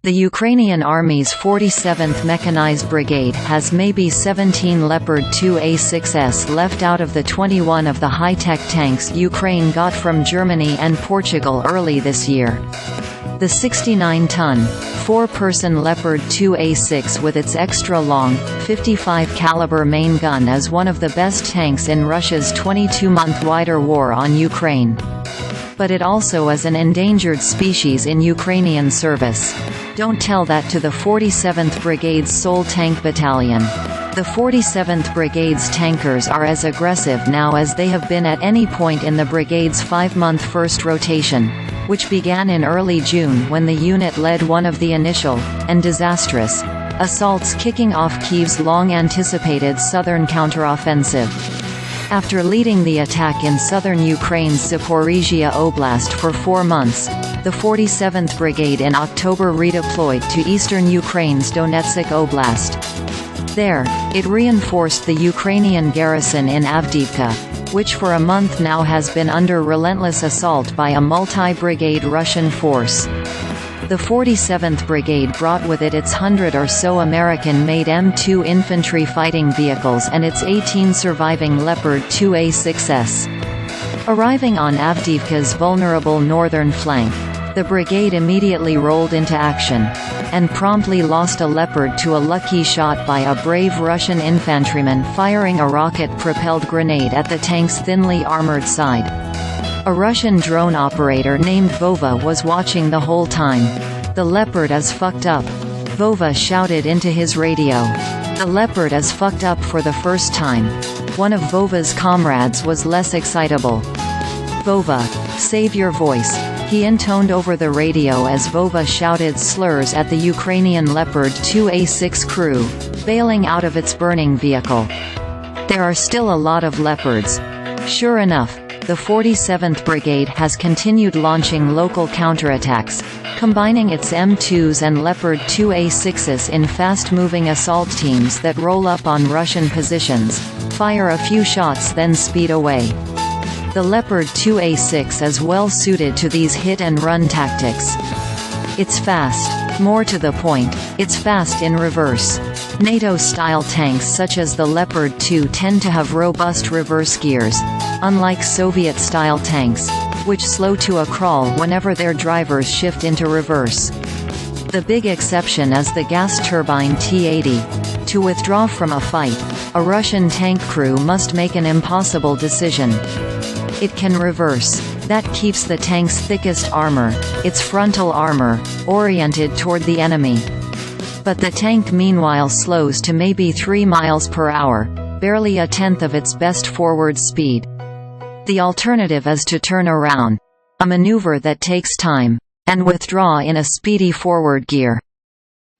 The Ukrainian Army's 47th Mechanized Brigade has maybe 17 Leopard 2A6s left out of the 21 of the high-tech tanks Ukraine got from Germany and Portugal early this year. The 69-ton, 4-person Leopard 2A6 with its extra-long, 55-caliber main gun is one of the best tanks in Russia's 22-month wider war on Ukraine. But it also is an endangered species in Ukrainian service. Don't tell that to the 47th Brigade's sole tank battalion. The 47th Brigade's tankers are as aggressive now as they have been at any point in the brigade's 5-month first rotation, which began in early June when the unit led one of the initial, and disastrous, assaults kicking off Kyiv's long-anticipated southern counteroffensive. After leading the attack in southern Ukraine's Zaporizhzhia Oblast for 4 months, the 47th Brigade in October redeployed to eastern Ukraine's Donetsk Oblast. There, it reinforced the Ukrainian garrison in Avdiivka, which for a month now has been under relentless assault by a multi-brigade Russian force. The 47th Brigade brought with it its 100 or so American-made M-2 infantry fighting vehicles and its 18 surviving Leopard 2A6s. Arriving on Avdiivka's vulnerable northern flank, the brigade immediately rolled into action, and promptly lost a Leopard to a lucky shot by a brave Russian infantryman firing a rocket-propelled grenade at the tank's thinly armored side. A Russian drone operator named Vova was watching the whole time. "The Leopard is fucked up," Vova shouted into his radio. "The Leopard is fucked up for the first time." One of Vova's comrades was less excitable. "Vova, save your voice," he intoned over the radio as Vova shouted slurs at the Ukrainian Leopard 2A6 crew, bailing out of its burning vehicle. There are still a lot of Leopards. Sure enough, the 47th Brigade has continued launching local counterattacks, combining its M-2s and Leopard 2A6s in fast-moving assault teams that roll up on Russian positions, fire a few shots then speed away. The Leopard 2A6 is well suited to these hit-and-run tactics. It's fast. More to the point, it's fast in reverse. NATO-style tanks such as the Leopard 2 tend to have robust reverse gears, unlike Soviet-style tanks, which slow to a crawl whenever their drivers shift into reverse. The big exception is the gas-turbine T-80. To withdraw from a fight, a Russian tank crew must make an impossible decision. It can reverse. That keeps the tank's thickest armor, its frontal armor, oriented toward the enemy. But the tank meanwhile slows to maybe 3 miles per hour, barely a tenth of its best forward speed. The alternative is to turn around, a maneuver that takes time, and withdraw in a speedy forward gear.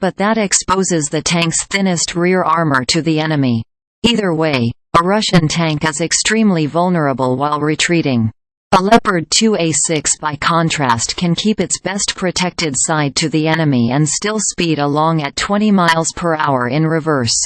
But that exposes the tank's thinnest rear armor to the enemy. Either way, a Russian tank is extremely vulnerable while retreating. A Leopard 2A6 by contrast can keep its best protected side to the enemy and still speed along at 20 miles per hour in reverse.